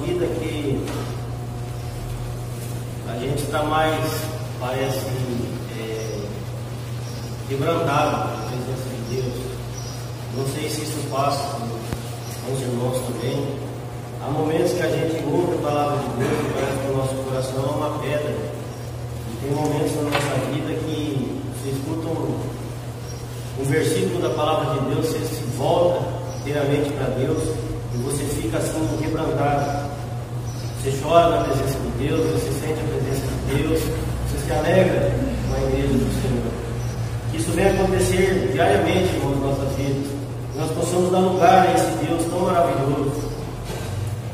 vida que a gente está mais, parece, quebrantado na presença de Deus. Não sei se isso passa com os irmãos também. Há momentos que a gente ouve a palavra de Deus e parece que o nosso coração é uma pedra. E tem momentos na nossa vida que você escuta um versículo da palavra de Deus, você se volta inteiramente para Deus e você fica assim quebrantado. Você chora na presença de Deus, você sente a presença de Deus, você se alegra com a igreja do Senhor. Que isso venha acontecer diariamente, irmãos, nas nossas vidas. Que nós possamos dar lugar a esse Deus tão maravilhoso.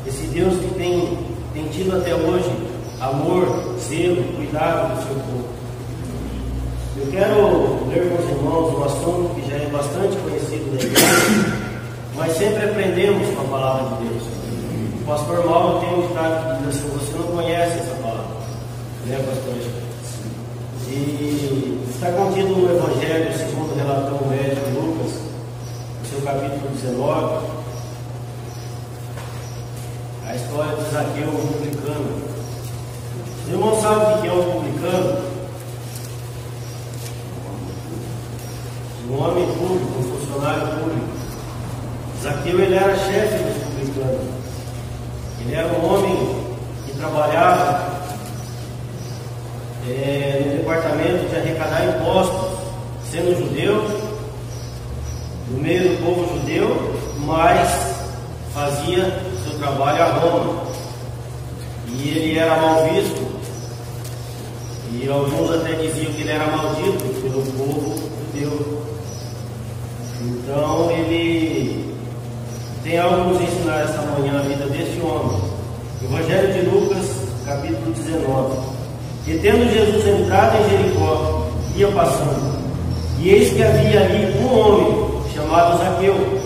Esse Deus que tem tido até hoje amor, zelo, cuidado do seu povo. Eu quero ler com os irmãos um assunto que já é bastante conhecido da igreja, mas sempre aprendemos com a palavra de Deus. O pastor Mauro tem um ditado que diz assim: você não conhece essa palavra, né, pastor? E está contido no Evangelho segundo relatou o médico Lucas, no seu capítulo 19, a história de Zaqueu, um publicano. Os irmãos sabem o que é um publicano? Um homem público, um funcionário público. Zaqueu, ele era chefe dos publicanos. Ele era um homem que trabalhava no departamento de arrecadar impostos, sendo judeu, no meio do povo judeu, mas fazia seu trabalho a Roma. E ele era mal visto, e alguns até diziam que ele era maldito pelo povo judeu. Então ele tem algo a nos ensinar esta manhã a vida deste homem. Evangelho de Lucas, capítulo 19. E tendo Jesus entrado em Jericó, ia passando, e eis que havia ali um homem chamado Zaqueu,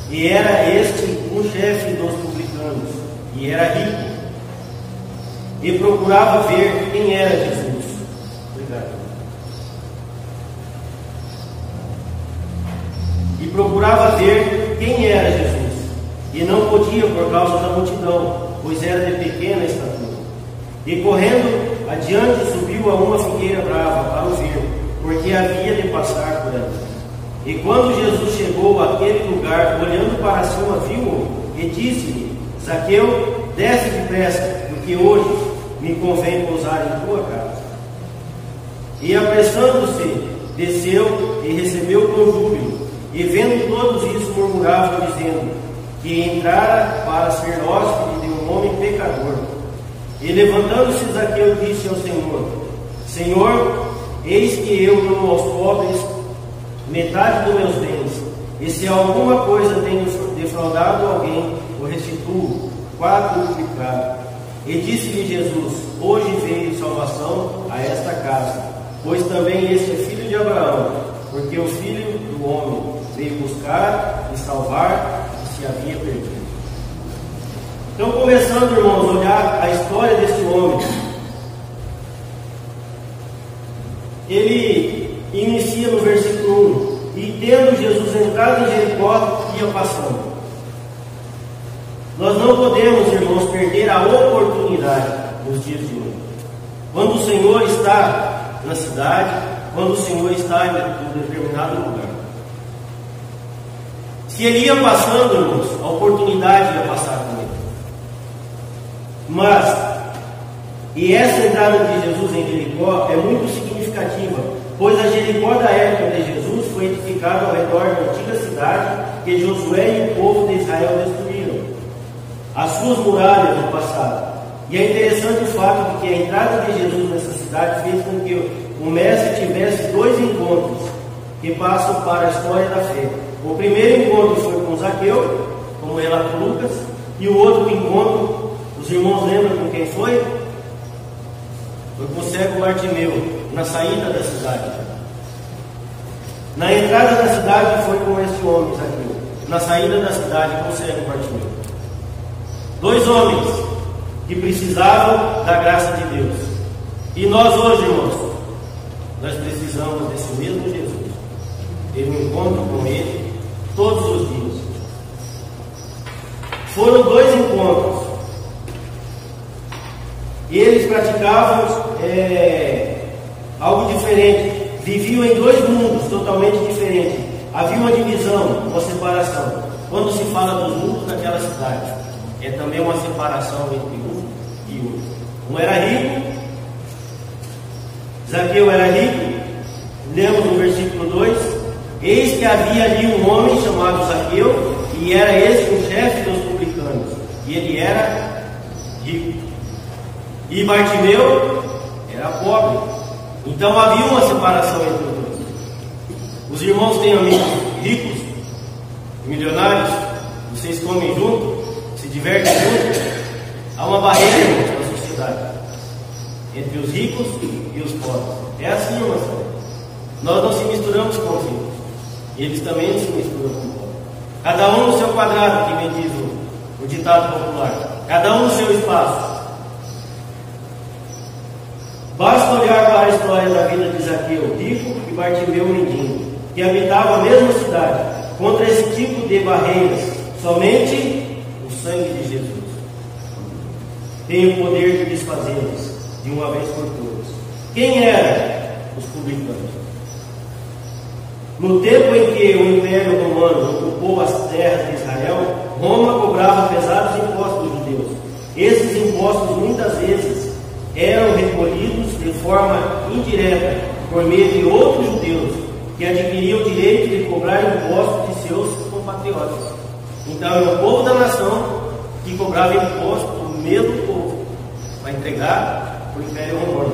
e era este um chefe dos publicanos, e era rico, e procurava ver quem era Jesus. Obrigado. E procurava ver quem era Jesus, e não podia por causa da multidão, pois era de pequena estatura. E correndo adiante subiu a uma figueira brava para o ver, porque havia de passar por ela. E quando Jesus chegou àquele lugar, olhando para cima, viu-o e disse-lhe: Zaqueu, desce depressa, porque hoje me convém pousar em tua casa. E apressando-se, desceu e recebeu com júbilo. E vendo todos isso, murmuravam, dizendo que entrara para ser hóspede de um homem pecador. E levantando-se Zaqueu, disse ao Senhor: Senhor, eis que eu dou aos pobres metade dos meus bens, e se alguma coisa tenho defraudado alguém, o restituo quadruplicado. E disse-lhe Jesus: hoje veio salvação a esta casa, pois também este é filho de Abraão, porque o Filho do Homem veio buscar e salvar o que se havia perdido. Então, começando, irmãos, a olhar a história desse homem, ele inicia no versículo 1: e tendo Jesus entrado em Jericó, ia passando. Nós não podemos, irmãos, perder a oportunidade nos dias de hoje. Quando o Senhor está na cidade, quando o Senhor está em determinado lugar. Se ele ia passando, irmãos, a oportunidade ia passar com ele. Mas, e essa entrada de Jesus em Jericó é muito significativa, pois a Jericó da época de Jesus foi edificada ao redor da antiga cidade que Josué e o povo de Israel destruíram, as suas muralhas no passado. E é interessante o fato de que a entrada de Jesus nessa cidade fez com que o mestre tivesse dois encontros que passam para a história da fé. O primeiro encontro foi com Zaqueu, como relata Lucas, e o outro encontro, os irmãos lembram com quem foi? Foi com o cego Bartimeu, na saída da cidade. Na entrada da cidade foi com esse homem, Zaqueu. Na saída da cidade, com o cego Bartimeu. Dois homens que precisavam da graça de Deus. E nós hoje, irmãos, nós precisamos desse mesmo Jesus. Ter um encontro com Ele todos os dias. Foram dois encontros. eles praticavam algo diferente. Viviam em dois mundos totalmente diferentes. Havia uma divisão, uma separação. Quando se fala dos mundos daquela cidade, é também uma separação entre um e outro. Um era rico, Zaqueu era rico. Lemos no versículo 2: eis que havia ali um homem chamado Zaqueu, e era esse o chefe dos publicanos, e ele era rico. E Bartimeu era pobre. Então havia uma separação entre os dois. Os irmãos têm amigos ricos, milionários, vocês comem junto, se divertem junto. Há uma barreira na sociedade entre os ricos e os pobres. É assim, irmãos. Nós não se misturamos com os ricos, e eles também não se misturam com os pobres. Cada um no seu quadrado, que me diz o ditado popular. Cada um no seu espaço. Basta olhar para a história da vida de Zaqueu, rico, e Bartimeu, mendigo, que habitava a mesma cidade. Contra esse tipo de barreiras, somente o sangue de Jesus tem o poder de desfazê-las de uma vez por todas. Quem eram os publicanos? No tempo em que o Império Romano ocupou as terras de Israel, Roma cobrava pesados impostos dos judeus. Esses impostos muitas vezes eram recolhidos de forma indireta por meio de outros judeus que adquiriam o direito de cobrar impostos de seus compatriotas. Então é o povo da nação que cobrava imposto do mesmo povo para entregar para o Império Romano.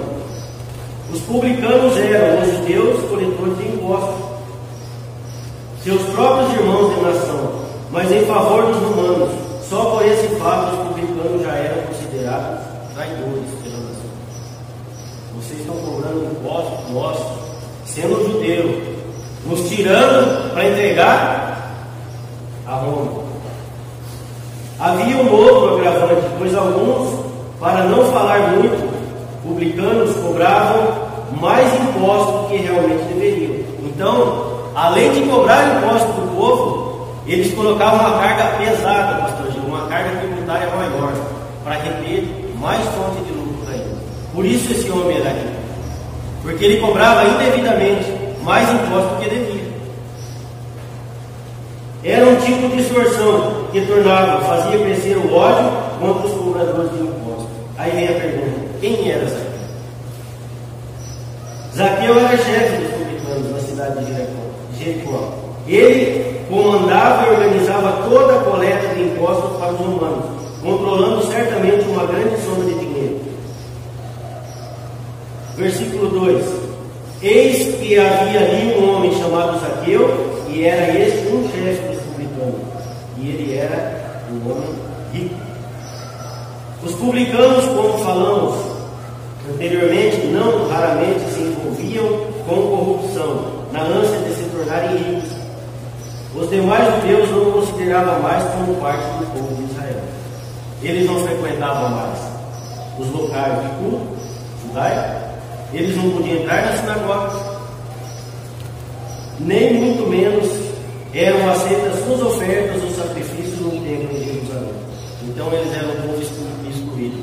Os publicanos eram os judeus coletores de impostos, seus próprios irmãos de nação, mas em favor dos romanos. Só por esse fato os publicanos já eram considerados traidores pela nação. Vocês estão cobrando impostos nossos, sendo judeu, nos tirando para entregar a Roma. Havia um outro agravante, pois alguns, para não falar muito, publicanos cobravam mais impostos do que realmente deveriam. Então, além de cobrar imposto do povo, eles colocavam uma carga pesada, pastor Gil, uma carga tributária maior, para reter mais fonte de lucro para ele. Por isso esse homem era rico, porque ele cobrava indevidamente mais imposto do que devia. Era um tipo de extorsão que tornava, fazia crescer o ódio contra os cobradores de impostos. Aí vem a pergunta: quem era Zaqueu? Zaqueu era chefe dos publicanos na cidade de Jericó. Ele comandava e organizava toda a coleta de impostos para os romanos, controlando certamente uma grande soma de dinheiro. Versículo 2: eis que havia ali um homem chamado Zaqueu, e era este um chefe dos publicanos, e ele era um homem rico. Os publicanos, como falamos anteriormente, não raramente se envolviam com corrupção, na ânsia de se tornarem ricos. Os demais judeus não o consideravam mais como parte do povo de Israel. Eles não frequentavam mais os locais de culto judaico, eles não podiam entrar na sinagoga, nem muito menos eram aceitas suas ofertas ou sacrifícios no templo de Jerusalém. Então eles eram um povo excluído.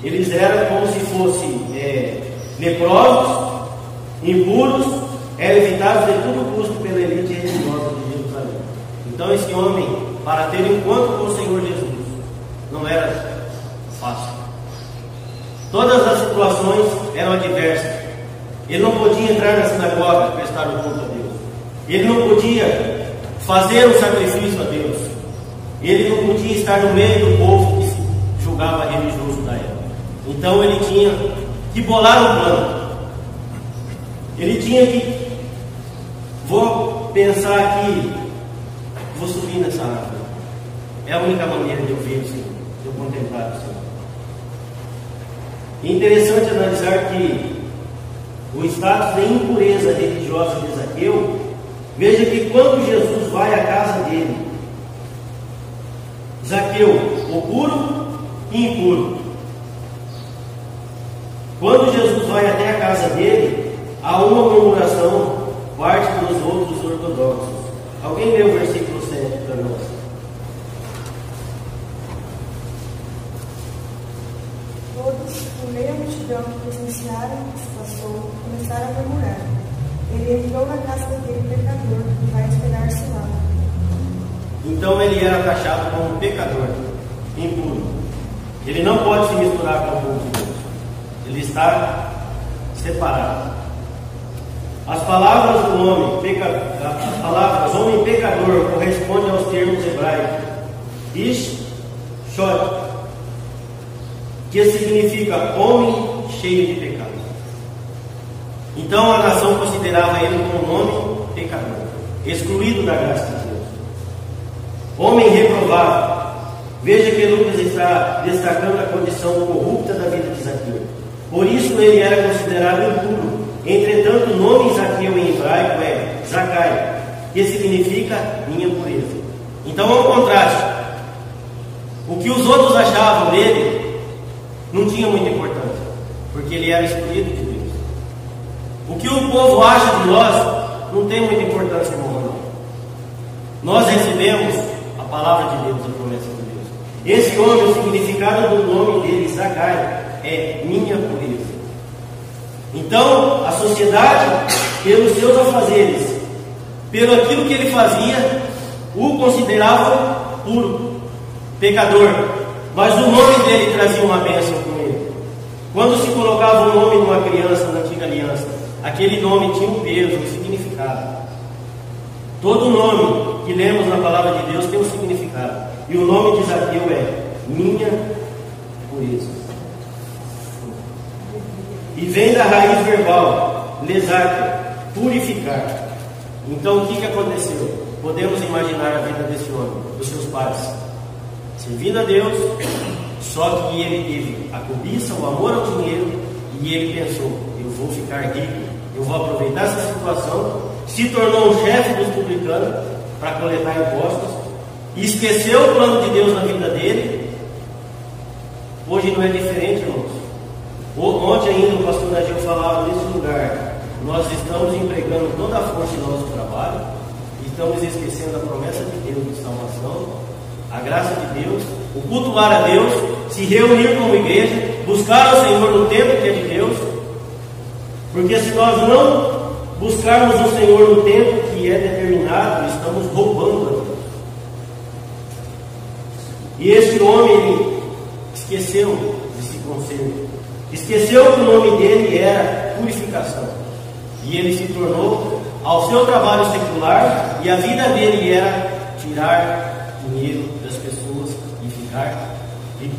Eles eram como se fossem leprosos, impuros, eram evitados de todo custo pela elite religiosa de Jerusalém. Então esse homem, para ter um encontro com o Senhor Jesus, não era fácil. Todas as situações eram adversas. Ele não podia entrar na sinagoga e prestar o culto a Deus. Ele não podia fazer um sacrifício a Deus. Ele não podia estar no meio do povo que se julgava religioso da época. Então ele tinha que bolar um plano. Ele tinha que, vou pensar aqui, vou subir nessa árvore. É a única maneira de eu ver o Senhor, de eu contemplar o Senhor. É interessante analisar que o status de impureza religiosa de Zaqueu, veja que quando Jesus vai à casa dele, Zaqueu, o puro e impuro. Quando Jesus vai até a casa dele, há uma murmuração, parte dos outros ortodoxos. Alguém lê o versículo 7 para nós? Todos no meio da multidão que presenciaram a situação, começaram a murmurar. Ele entrou na casa daquele pecador e vai hospedar-se lá. Então ele era taxado como pecador, impuro. Ele não pode se misturar com o povo de Deus. Ele está separado. As palavras do homem, as palavras homem pecador correspondem aos termos hebraicos ish, shot, que significa homem cheio de pecado. Então a nação considerava ele como um homem pecador, excluído da graça de Deus. Homem reprovável. Veja que Lucas está destacando a condição corrupta da vida de Zaqueu. Por isso ele era considerado impuro. Entretanto, o nome Zaqueu em hebraico é Zacai, que significa minha pureza. Então é um contraste. O que os outros achavam dele não tinha muita importância, porque ele era escolhido de Deus. O que o povo acha de nós não tem muita importância, irmão. Nós recebemos a palavra de Deus, a promessa de Deus. Esse homem, o significado do nome dele, Zacai, é minha pureza. Então, a sociedade, pelos seus afazeres, pelo aquilo que ele fazia, o considerava puro, pecador. Mas o nome dele trazia uma bênção com ele. Quando se colocava um nome numa criança na antiga aliança, aquele nome tinha um peso, um significado. Todo nome que lemos na palavra de Deus tem um significado. E o nome de Zaqueu é minha pureza. E vem da raiz verbal, lesar, purificar. Então o que aconteceu? Podemos imaginar a vida desse homem, dos seus pais, servindo a Deus, só que ele teve a cobiça, o amor ao dinheiro, e ele pensou, eu vou ficar rico, eu vou aproveitar essa situação, se tornou um chefe dos publicanos para coletar impostos, e esqueceu o plano de Deus na vida dele. Hoje não é diferente, irmãos. Ontem ainda o pastor Nagil falava nesse lugar, nós estamos empregando toda a força do nosso trabalho, estamos esquecendo a promessa de Deus de salvação, a graça de Deus, o cultuar a Deus, se reunir como igreja, buscar o Senhor no tempo que é de Deus, porque se nós não buscarmos o Senhor no tempo que é determinado, estamos roubando a Deus. E esse homem, ele esqueceu desse conselho, esqueceu que o nome dele era purificação, e ele se tornou ao seu trabalho secular, e a vida dele era tirar dinheiro das pessoas e ficar rico.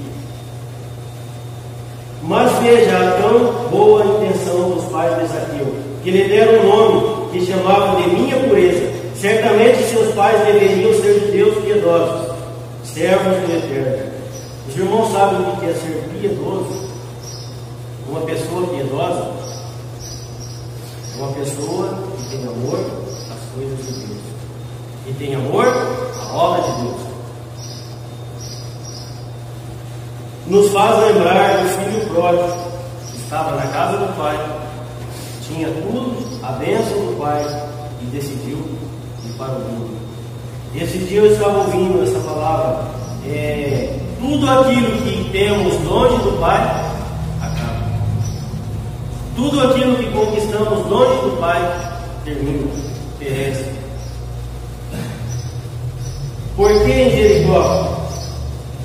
Mas veja a tão boa intenção dos pais de Zaqueu, que lhe deram um nome que chamavam de minha pureza. Certamente seus pais deveriam ser judeus piedosos, servos do Eterno. Os irmãos sabem o que é ser piedoso? Uma pessoa piedosa é uma pessoa que tem amor às coisas de Deus, que tem amor à obra de Deus. Nos faz lembrar do filho pródigo, que estava na casa do pai, tinha tudo, a bênção do pai, e decidiu ir para o mundo. Esse dia eu estava ouvindo essa palavra, tudo aquilo que temos longe do pai, acaba. Tudo aquilo que conquistamos longe do pai, termina, perece. Por que em Jericó?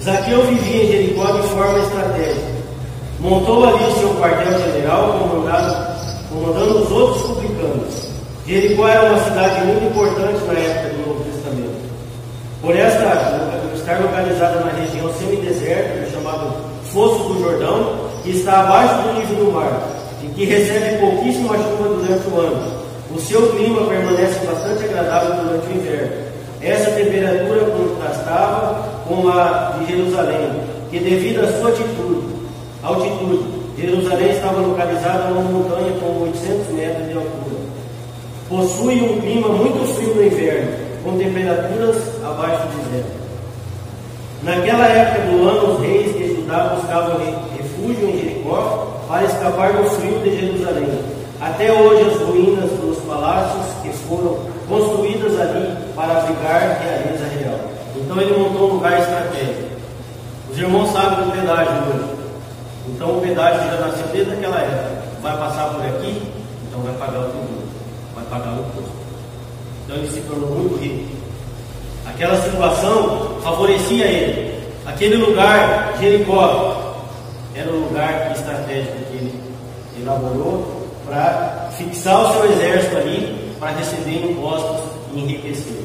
Zaqueu vivia em Jericó de forma estratégica. Montou ali o seu quartel-general, comandando os outros publicanos. Jericó era uma cidade muito importante na época do Novo Testamento. Por estar localizada na região semideserta, chamado Fosso do Jordão, que está abaixo do nível do mar, e que recebe pouquíssima chuva durante o ano. O seu clima permanece bastante agradável durante o inverno. Essa temperatura contrastava com a de Jerusalém, que devido à sua altitude, Jerusalém estava localizada numa montanha com 800 metros de altura. Possui um clima muito frio no inverno, com temperaturas abaixo de zero. Naquela época do ano, os reis de Judá buscavam refúgio em Jericó para escapar do frio de Jerusalém. Até hoje as ruínas dos palácios que foram construídas ali para abrigar realeza real. Então ele montou um lugar estratégico. Os irmãos sabem do pedágio hoje. Então o pedágio já nasceu desde aquela época. Vai passar por aqui, então vai pagar o tributo, vai pagar o imposto. Então ele se tornou muito rico. Aquela situação favorecia ele. Aquele lugar, Jericó, era o lugar estratégico que ele elaborou para fixar o seu exército ali, para receber impostos e enriquecer.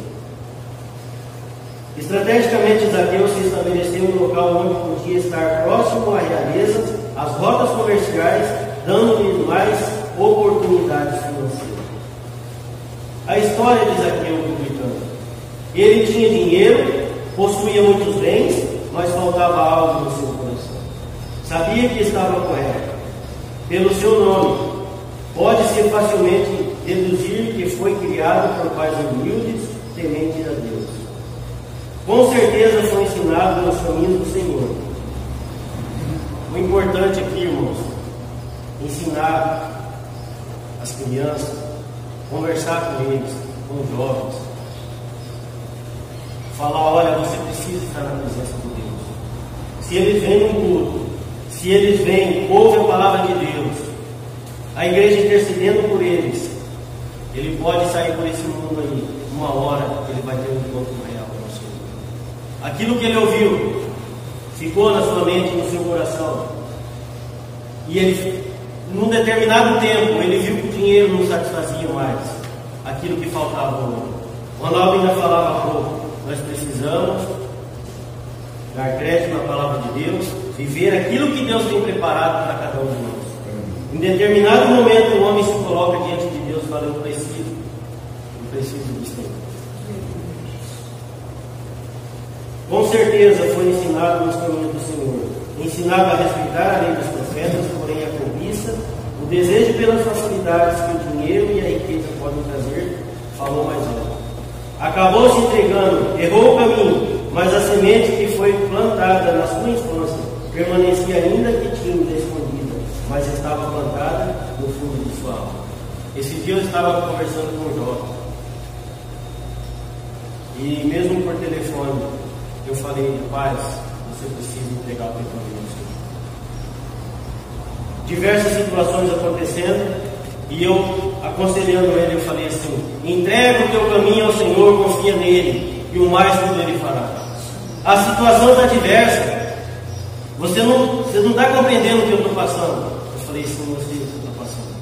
Estrategicamente, Zaqueu se estabeleceu no local onde podia estar próximo à realeza, às rotas comerciais, dando-lhes mais oportunidades financeiras. A história de Zaqueu publicano. Ele tinha dinheiro, possuía muitos bens, mas faltava algo no seu coração. Sabia que estava correto. Pelo seu nome, pode-se facilmente deduzir que foi criado por pais humildes, tementes a Deus. Com certeza foi ensinado nos caminhos do Senhor. O importante aqui, irmãos, ensinar as crianças, conversar com eles, com os jovens, falar: olha, você precisa estar na presença de Deus. Se eles vêm no culto, se eles vêm, ouvem a palavra de Deus, a igreja intercedendo por eles, ele pode sair por esse mundo aí, uma hora ele vai ter um encontro real com o Senhor. Aquilo que ele ouviu ficou na sua mente, no seu coração, e ele, num determinado tempo, ele viu que o dinheiro não satisfazia mais aquilo que faltava ao homem. O Ronaldo ainda falava há pouco: nós precisamos dar crédito na palavra de Deus, viver aquilo que Deus tem preparado para cada um de nós. Em determinado momento, o homem se coloca diante de Deus e fala: eu preciso disso. Com certeza foi ensinado nos caminhos do Senhor, ensinado a respeitar a lei dos profetas, porém a cobiça, o desejo pelas facilidades que o dinheiro e a riqueza podem trazer, falou mais alto. Acabou se entregando, errou o caminho, mas a semente que foi plantada na sua infância permanecia ainda que tímida e escondida, mas estava plantada no fundo de sua alma. Esse dia eu estava conversando com o Jó, e mesmo por telefone eu falei: rapaz, você precisa entregar o teu caminho ao Senhor. Diversas situações acontecendo, e eu aconselhando ele, eu falei assim: entrega o teu caminho ao Senhor, confia nele, e o mais tudo ele fará. A situação está diversa, você não está compreendendo o que eu estou passando. Eu falei: sim, eu sei o que você está passando,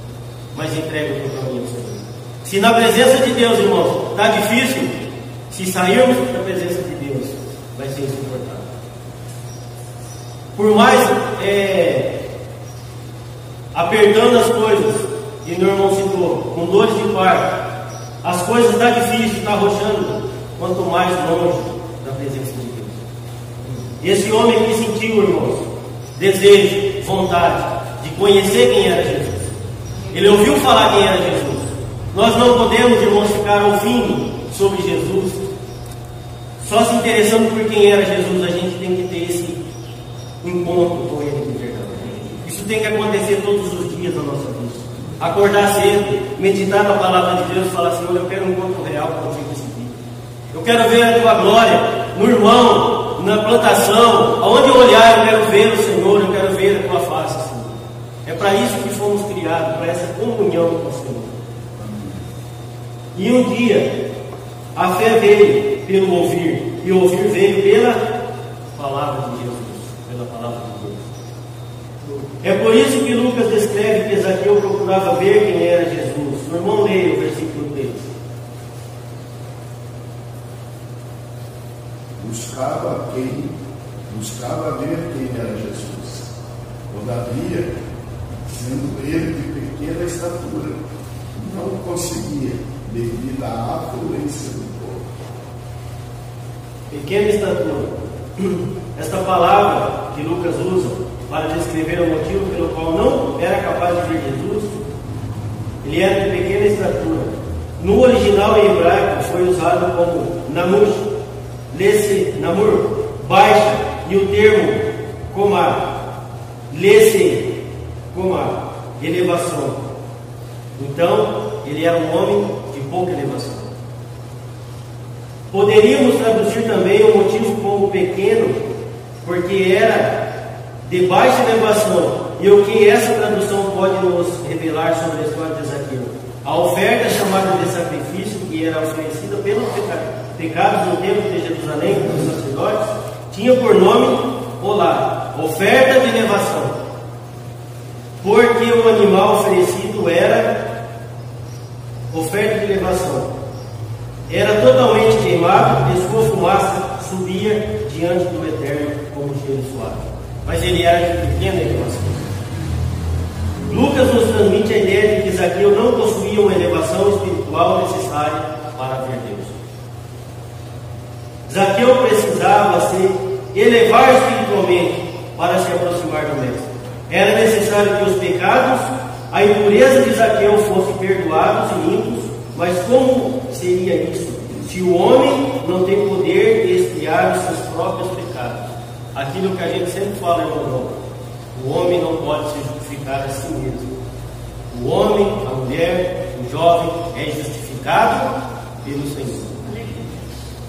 mas entrega o teu caminho ao Senhor. Se na presença de Deus, irmãos, está difícil, se sairmos da presença de Deus, vai ser insuportável. Por mais apertando as coisas, e meu irmão citou, com dores de parto, as coisas estão difíceis, está arrochando, quanto mais longe da presença de Deus. Esse homem que sentiu, irmãos, desejo, vontade de conhecer quem era Jesus. Ele ouviu falar quem era Jesus. Nós não podemos, irmãos, ficar ouvindo sobre Jesus, só se interessando por quem era Jesus. A gente tem que ter esse encontro com Ele de verdade. Isso tem que acontecer todos os dias da nossa vida. Acordar cedo, meditar na palavra de Deus e falar: Senhor, eu quero um encontro real contigo esse dia. Eu quero ver a tua glória no irmão, na plantação, aonde eu olhar eu quero ver o Senhor, eu quero ver a tua face, Senhor. É para isso que fomos criados, para essa comunhão com o Senhor. E um dia a fé veio pelo ouvir, e o ouvir veio pela palavra de Jesus, pela palavra de Deus. É por isso que Lucas descreve que Zaqueu procurava ver quem era Jesus. O irmão leia o versículo 3. Buscava ver quem era Jesus. Todavia, sendo ele de pequena estatura, não conseguia, devido à afluência do povo. Pequena estatura. Esta palavra que Lucas usa para descrever o motivo pelo qual não era capaz de ver Jesus, ele era de pequena estatura. No original em hebraico foi usado como namur, lê-se namur, baixa, e o termo comar, lê-se comar, elevação. Então, ele era um homem de pouca elevação. Poderíamos traduzir também o motivo como pequeno, porque era de baixa elevação. E o que essa tradução pode nos revelar sobre a história de Zaqueu? A oferta chamada de sacrifício, que era oferecida pelos pecados no templo de Jerusalém pelos sacerdotes, tinha por nome Olá, oferta de elevação, porque o animal oferecido era oferta de elevação. Era totalmente queimado e sua fumaça subia diante do Eterno como cheiro suave. Mas ele era de pequena elevação. Lucas nos transmite a ideia de que Zaqueu não possuía uma elevação espiritual necessária para ver Deus. Zaqueu precisava se elevar espiritualmente para se aproximar do Mestre. Era necessário que os pecados, a impureza de Zaqueu fossem perdoados e limpos. Mas como seria isso se o homem não tem poder de expiar os seus próprios pecados? Aquilo que a gente sempre fala, irmão, o homem não pode se justificar a si mesmo. O homem, a mulher, o jovem é justificado pelo Senhor.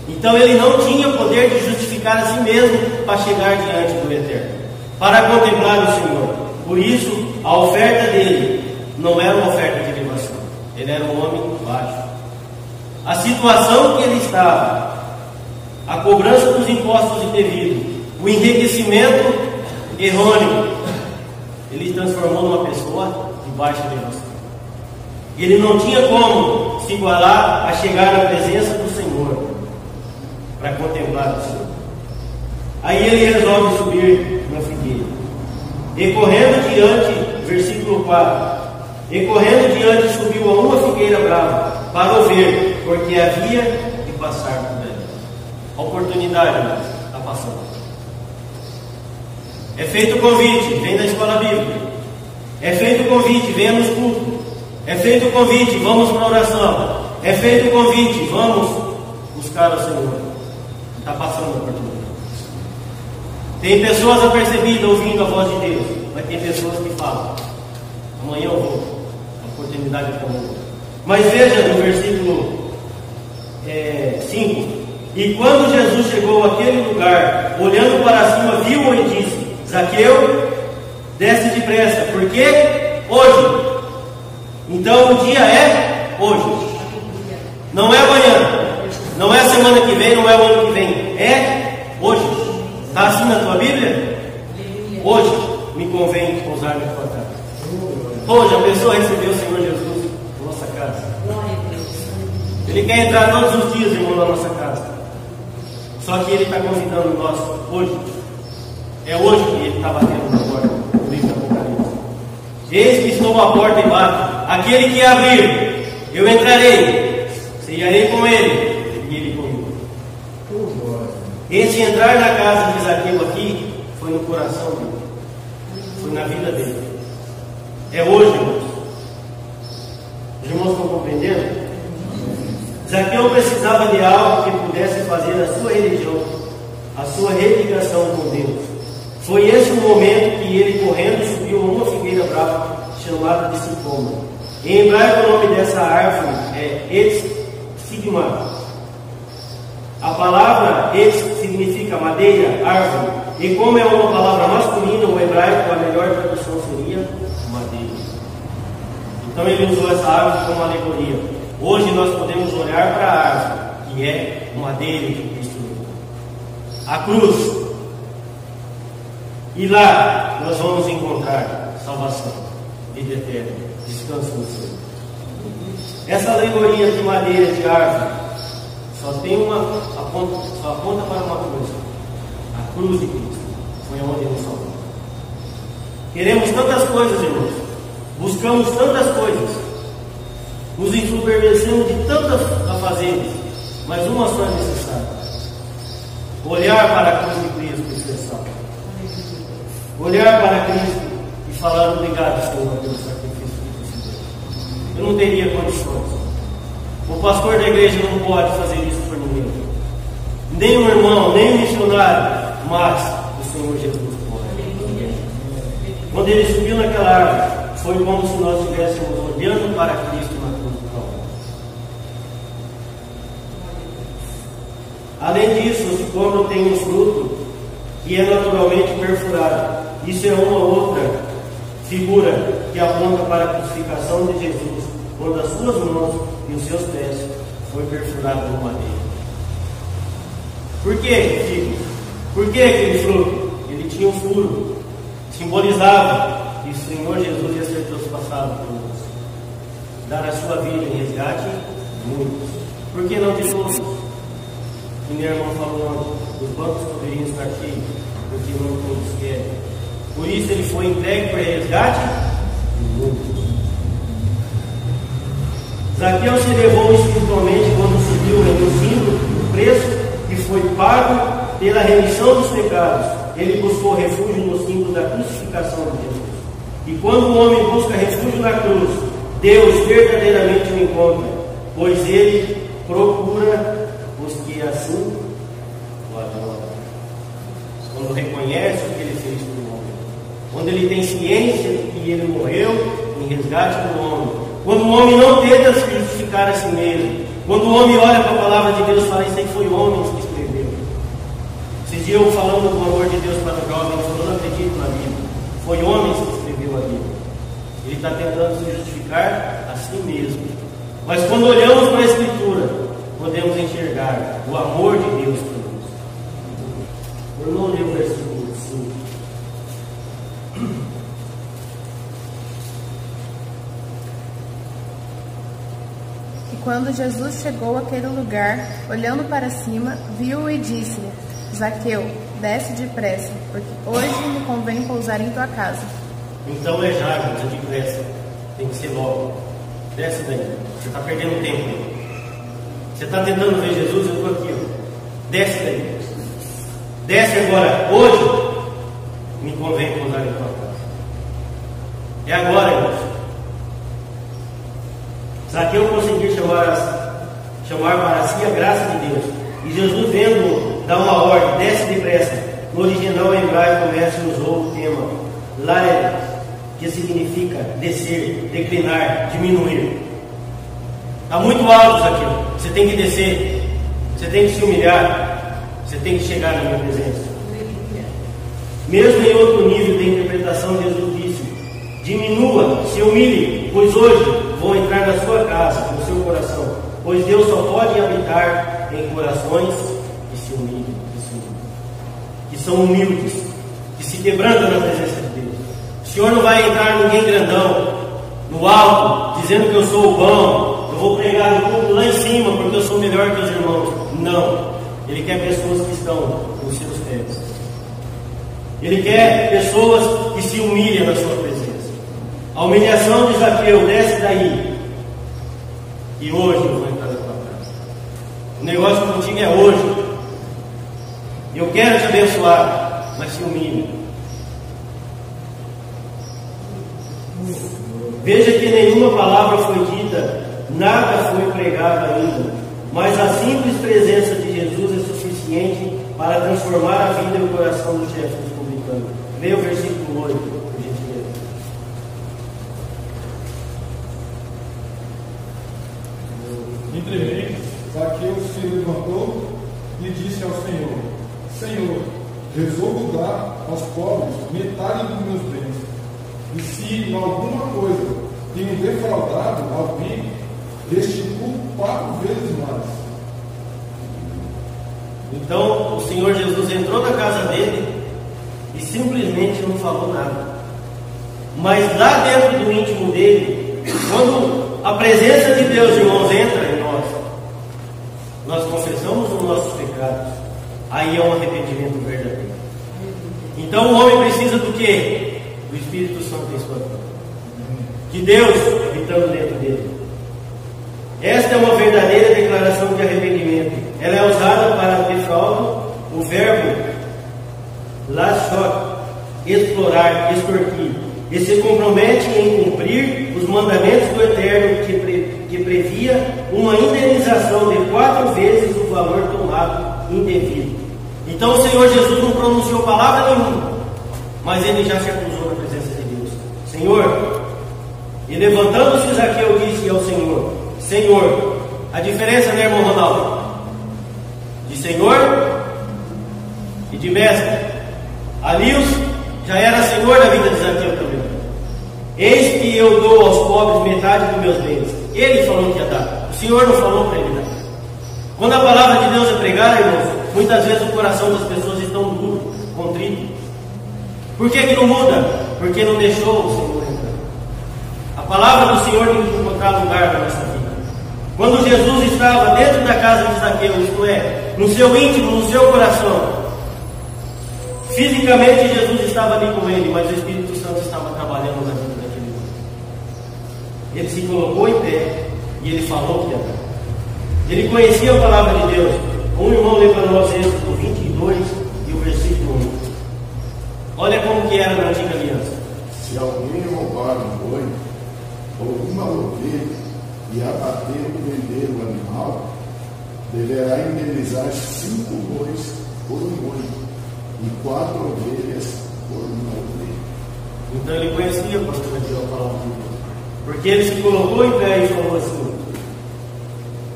Então ele não tinha poder de justificar a si mesmo para chegar diante do Eterno, para contemplar o Senhor. Por isso, a oferta dele não era uma oferta de elevação. Ele era um homem baixo. A situação que ele estava, a cobrança dos impostos indevidos, o enriquecimento errôneo, ele transformou numa pessoa de baixa elevação. Ele não tinha como se igualar a chegar na presença do Senhor para contemplar o Senhor. Aí ele resolve subir na figueira. E correndo diante, versículo 4, e correndo diante subiu a uma figueira brava para o ver, porque havia de passar por ali. A oportunidade está passando. É feito o convite, vem na escola bíblica. É feito o convite, venha nos cultos. É feito o convite, vamos para a oração. É feito o convite, vamos buscar o Senhor. Está passando a oportunidade. Tem pessoas apercebidas ouvindo a voz de Deus, mas tem pessoas que falam: amanhã eu vou. A oportunidade é comum. Mas veja no versículo 5: e quando Jesus chegou àquele lugar, olhando para cima, viu-o e disse: Zaqueu, desce depressa, porque hoje. Então o dia é hoje. Não é amanhã. Não é a semana que vem, não é o ano que vem. É hoje. Está assim na tua Bíblia? Hoje me convém pousar na tua casa. Hoje a pessoa recebeu o Senhor Jesus na nossa casa. Ele quer entrar todos os dias, irmão, na nossa casa. Só que Ele está convidando nós hoje. É hoje que Ele está batendo na porta do livro do Apocalipse. Eis que estou à porta e bato. Aquele que abrir, eu entrarei, ceiarei com Ele e Ele comigo. Esse entrar na casa de Zaqueu aqui foi no coração dele, foi na vida dele. É hoje, irmãos. Os irmãos estão compreendendo? Zaqueu precisava de algo que pudesse fazer a sua religião, a sua religação com Deus. Foi esse o momento que ele, correndo, subiu a uma figueira brava chamada de sicômoro. Em hebraico, o nome dessa árvore é Etz Sigma. A palavra Etz significa madeira, árvore. E como é uma palavra masculina, o hebraico, a melhor tradução seria madeira. Então ele usou essa árvore como alegoria. Hoje nós podemos olhar para a árvore, que é o madeiro de Cristo. A cruz. E lá nós vamos encontrar salvação, vida eterna, descanso no Senhor. Essa alegoria de madeira, de árvore, só aponta para uma coisa: a cruz de Cristo. Foi onde nos salvou. Queremos tantas coisas, irmãos. Buscamos tantas coisas. Nos ensoberbecemos de tantas afazeres, mas uma só é necessária: olhar para a cruz de Cristo e ser salvo. Olhar para Cristo e falar: obrigado, Senhor, pelo sacrifício que você deu. Eu não teria condições. O pastor da igreja não pode fazer isso por ninguém. Nem um irmão, nem um missionário, mas o Senhor Jesus pode. Quando ele subiu naquela árvore, foi como se nós estivéssemos olhando para Cristo na cruz do Calvário. Além disso, o sicômoro tem um fruto e é naturalmente perfurado. Isso é uma outra figura que aponta para a crucificação de Jesus, quando as suas mãos e os seus pés foi perfurado no madeiro. Por que, filhos? Por que aquele fruto? Ele tinha um furo, simbolizava que o Senhor Jesus ia ser traspassado por nós, dar a sua vida em resgate de muitos. Por que não de todos? Que minha irmã falou ontem, os bancos poderiam estar cheios, porque não todos querem. Por isso ele foi entregue para resgate de muitos. Zaqueu se elevou espiritualmente quando subiu reduzindo o preço que foi pago pela remissão dos pecados. Ele buscou refúgio no símbolo da crucificação de Jesus. E quando o homem busca refúgio na cruz, Deus verdadeiramente o encontra, pois ele procura os que assim o adoram. Quando reconhece o que ele fez por o homem, quando ele tem ciência de que ele morreu em resgate do homem, quando o homem não tenta se justificar a si mesmo, quando o homem olha para a palavra de Deus e fala: isso aí foi homens que escreveu. Esses dias eu falando do amor de Deus para o jovem, ele falou: não acredito na Bíblia. Foi homens que escreveu a Bíblia. Ele está tentando se justificar a si mesmo. Mas quando olhamos para a Escritura, podemos enxergar o amor de Deus por nós. Eu não leio o versículo 5. E quando Jesus chegou àquele lugar, olhando para cima, viu-o e disse-lhe: Zaqueu, desce depressa, porque hoje me convém pousar em tua casa. Então é já, gente, depressa. Tem que ser logo. Desce daí. Você está perdendo tempo. Você está tentando ver Jesus, eu estou aqui. Ó. Desce daí. Desce agora. Hoje me convém pousar em tua casa. É agora, irmãos. Zaqueu conseguiu chamar para si a graça de Deus. E Jesus, vendo, dá uma ordem: desce depressa. No original hebraico, o mestre usou o tema lared, que significa descer, declinar, diminuir. Está muito alto, Zaqueu. Você tem que descer. Você tem que se humilhar. Você tem que chegar na minha presença. Mesmo em outro nível de interpretação, Jesus disse: diminua, se humilhe, pois hoje vou entrar na sua casa, no seu coração. Pois Deus só pode habitar em corações que se humilham, que são humildes, que se quebrantam na presença de Deus. O Senhor não vai entrar ninguém grandão, no alto, dizendo que eu sou o bom, eu vou pregar no culto lá em cima porque eu sou melhor que os irmãos. Não. Ele quer pessoas que estão nos seus pés. Ele quer pessoas que se humilham na sua presença. A humilhação de Zaqueu: desce daí, e hoje eu vou entrar na tua casa. O negócio contigo é hoje. Eu quero te abençoar, mas se humilhe. Veja que nenhuma palavra foi dita, nada foi pregado ainda, mas a simples presença de Jesus é suficiente para transformar a vida e o coração do chefe dos publicanos. Leia o versículo 8, por gentileza. Entretanto, Zaqueu se levantou e disse ao Senhor: Senhor, resolvo dar aos pobres metade dos meus bens, e se em alguma coisa tenho defraudado alguém, restituo 4 vezes mais. Então o Senhor Jesus entrou na casa dele e simplesmente não falou nada. Mas lá dentro do íntimo dele, quando a presença de Deus, irmãos, entra em nós confessamos os nossos pecados, aí é um arrependimento verdadeiro. Então o homem precisa do quê? Do Espírito Santo em sua vida, de Deus habitando dentro dele. Esta é uma verdadeira declaração de arrependimento. Ela é usada para defraudar o verbo lashot, explorar, extorquir, e se compromete em cumprir os mandamentos do Eterno, que previa uma indenização de 4 vezes o valor tomado indevido. Então o Senhor Jesus não pronunciou palavra nenhuma, mas ele já se acusou na presença de Deus. Senhor, e levantando-se Zaqueu disse ao Senhor: Senhor, a diferença, né, irmão Ronaldo? De Senhor e de mestre. Ali já era senhor da vida de Zaqueu também. Eis que eu dou aos pobres metade dos meus bens. Ele falou que ia dar. O Senhor não falou para ele dar. Quando a palavra de Deus é pregada, irmãos, muitas vezes o coração das pessoas está duro, contrito. Por que não muda? Porque não deixou o Senhor entrar. A palavra do Senhor tem que encontrar lugar na nossa vida. Quando Jesus estava dentro da casa de Zaqueu, isto é, no seu íntimo, no seu coração, fisicamente Jesus estava ali com ele, mas o Espírito Santo estava trabalhando na vida daquele homem. Ele se colocou em pé e ele falou que ia dar. Ele conhecia a palavra de Deus. Um irmão lê para nós Êxodo 22 e o versículo 1. Olha como que era na antiga aliança. Se alguém roubar um boi ou uma ovelha e abater ou vender o animal, deverá indenizar 5 bois por um boi e 4 ovelhas por uma ovelha. Então ele conhecia a palavra de Deus, porque ele se colocou em pé e falou assim: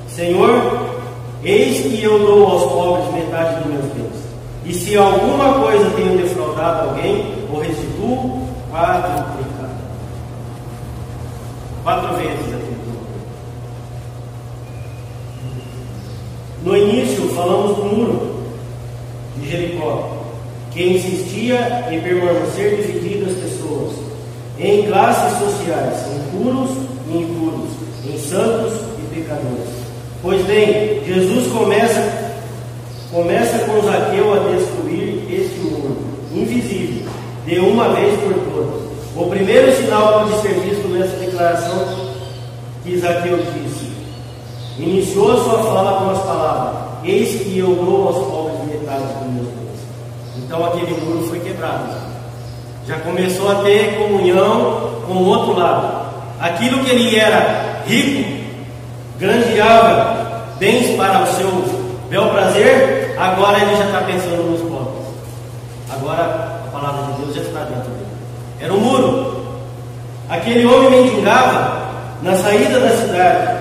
Senhor, eis que eu dou aos pobres metade dos meus bens, e se alguma coisa tenho defraudado alguém, o restituo 4 vezes aquilo. No início falamos do muro de Jericó, que insistia em permanecer dividido as pessoas em classes sociais, em puros e impuros, em santos e pecadores. Pois bem, Jesus começa com Zaqueu a destruir este muro invisível, de uma vez por todas. O primeiro sinal pode ser visto nessa declaração que Zaqueu disse. Iniciou a sua fala com as palavras: eis que eu dou aos pobres metade dos meus bens. Então aquele muro foi quebrado. Já começou a ter comunhão com o outro lado. Aquilo que ele era rico, granjeava bens para o seu bel prazer, agora ele já está pensando nos pobres. Agora a palavra de Deus já está dentro dele. Era um muro. Aquele homem mendigava na saída da cidade.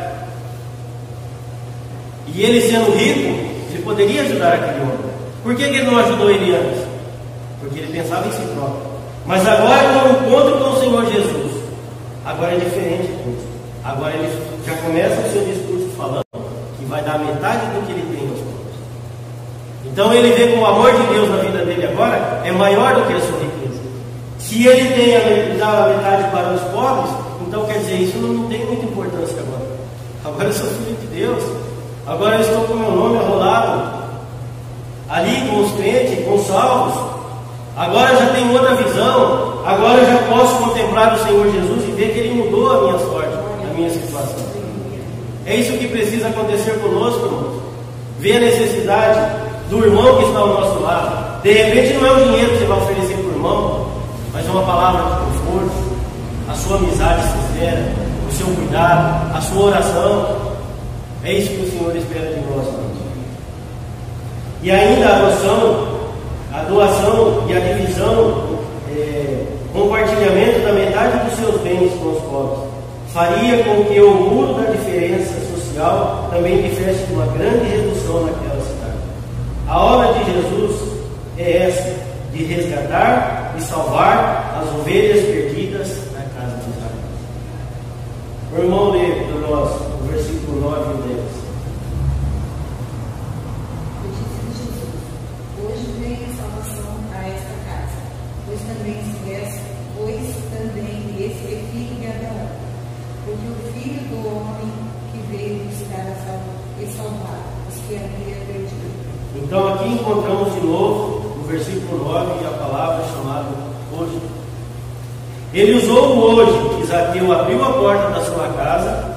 E ele sendo rico, ele poderia ajudar aquele homem. Por que ele não ajudou ele antes? Porque ele pensava em si próprio. Mas agora, com o encontro com o Senhor Jesus, agora é diferente. Agora ele já começa o seu discurso falando que vai dar metade do que ele tem aos pobres. Então ele vê que o amor de Deus na vida dele agora é maior do que a sua riqueza. Se ele tem dado a metade para os pobres, então quer dizer, isso não tem muita importância agora. Agora eu sou filho de Deus. Agora eu estou com meu nome arrolado ali com os crentes, com os salvos. Agora eu já tenho outra visão. Agora eu já posso contemplar o Senhor Jesus e ver que Ele mudou a minha sorte, a minha situação. É isso que precisa acontecer conosco, irmãos. Ver a necessidade do irmão que está ao nosso lado. De repente não é o dinheiro que você vai oferecer para o irmão, mas é uma palavra de conforto, a sua amizade sincera, o seu cuidado, a sua oração. É isso que o Senhor espera de nós, irmãos. E ainda a doação e a divisão, compartilhamento da metade dos seus bens com os pobres, faria com que o muro da diferença social também tivesse uma grande redução naquela cidade. A obra de Jesus é essa, de resgatar e salvar as ovelhas perdidas da casa de Israel. O irmão lê para nós o versículo 9 e 10. Hoje vem a salvação a esta casa, pois também esse é filho de Abraão, porque o filho do homem que veio buscar e salvar os que havia perdido. Então aqui encontramos de novo no versículo 9 a palavra chamada hoje. Ele usou o hoje, que Zaqueu abriu a porta da sua casa,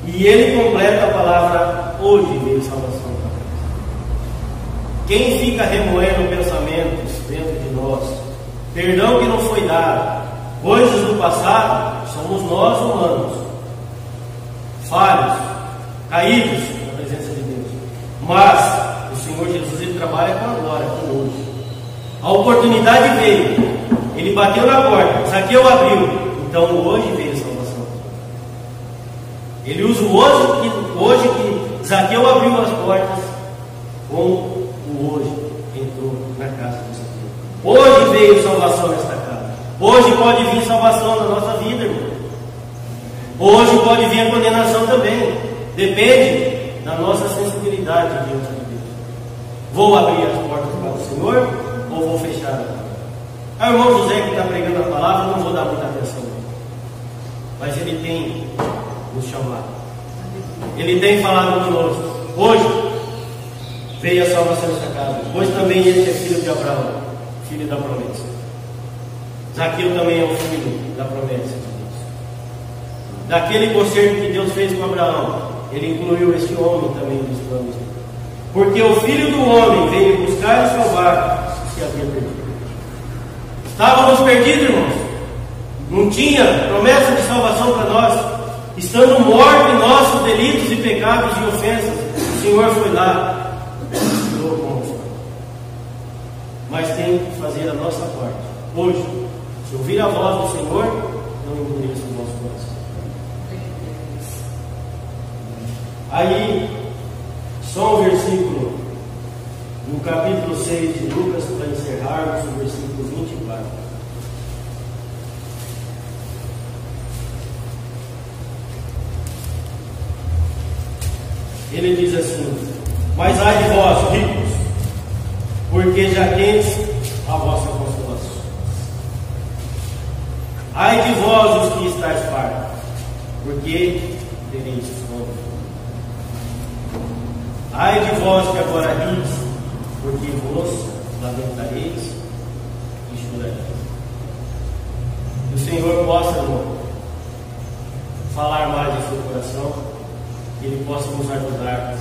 e ele completa a palavra hoje veio salvação para nós. Quem fica remoendo pensamentos dentro de nós, perdão que não foi dado, coisas do passado, somos nós humanos, falhos, caídos na presença de Deus. Mas o Senhor Jesus, Ele trabalha com agora, com hoje. A oportunidade veio, Ele bateu na porta, Zaqueu abriu, então hoje veio a salvação. Ele usa o hoje que Zaqueu abriu as portas, com o hoje entrou na casa de Zaqueu. Hoje veio salvação nesta casa. Hoje pode vir salvação na nossa vida, irmão. Hoje pode vir a condenação também. Depende da nossa sensibilidade diante de Deus. Vou abrir as portas para o Senhor ou vou fechar a porta? O irmão José que está pregando a palavra, não vou dar muita atenção, mas ele tem nos chamado. Ele tem falado conosco. Hoje veio a salvação nessa casa. Hoje também ele é filho de Abraão, filho da promessa. Zaqueu também é o filho da promessa de Deus. Daquele concerto que Deus fez com Abraão, ele incluiu esse homem também nos planos. Porque o Filho do Homem veio buscar e salvar os que haviam perdido. Estávamos perdidos, irmãos. Não tinha promessa de salvação para nós. Estando mortos em nossos delitos e pecados e ofensas, o Senhor foi lá. Mas tem que fazer a nossa parte. Hoje, se ouvir a voz do Senhor, não endureça o nosso coração. Aí, só um versículo no capítulo 6 de Lucas, para encerrarmos, o versículo 24. Ele diz assim: mas ai de vós, ricos, porque já tendes a vossa consolação. Ai de vós, os que estáis fartos, porque tereis fome. Ai de vós que agora rides, porque vos lamentareis e chorareis. Que o Senhor possa, irmão, falar mais em seu coração, que Ele possa nos ajudar.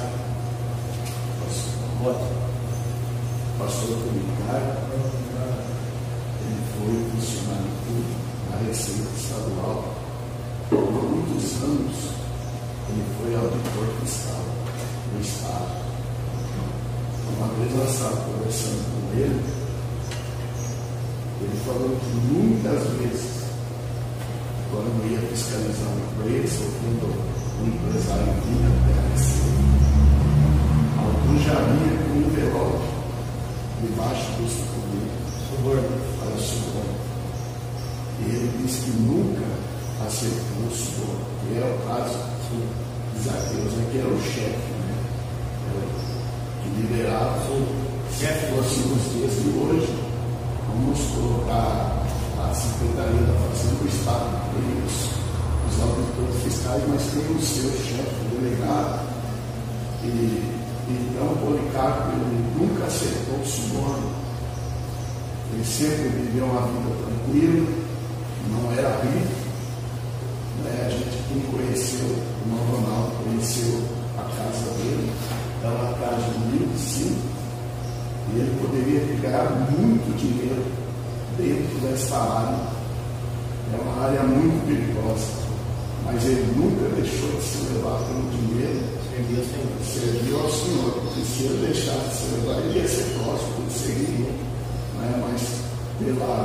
Pastor Policarpo, ele foi funcionário público na Receita Estadual. Por muitos anos, ele foi auditor fiscal do Estado. Uma vez nós estávamos conversando com ele falou que muitas vezes, quando ia fiscalizar uma empresa, ou quando o empresário vinha até a Receita, alguns já vinha com um envelope debaixo dos documentos para suborno. E ele disse que nunca aceitou o suborno, que era o caso de Zaqueu, que era o chefe, né? Que liderava chefe nos dias de hoje. Vamos colocar a Secretaria da Fazenda do Estado, tem os auditores fiscais, mas tem o seu chefe, o delegado. E então o Policarpo ele nunca aceitou o suborno. Ele sempre viveu uma vida tranquila, não era rico. Né? A gente, quem conheceu o irmão Ronaldo, conheceu a casa dele, era uma casa de 1.005. E ele poderia pegar muito dinheiro dentro dessa área. É uma área muito perigosa, mas ele nunca deixou de se levar pelo dinheiro. Serviu ao Senhor, porque se ele deixasse de se levar, ele ia ser próximo, ele seguiria, né? Mas pela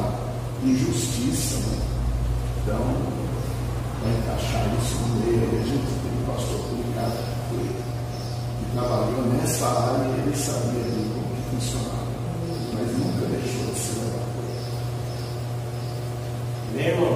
injustiça, né? Então, para encaixar isso no meio, a gente tem um pastor Policarpo que trabalhou nessa área e ele sabia de como que funcionava, mas nunca deixou de se levar. Meu irmão,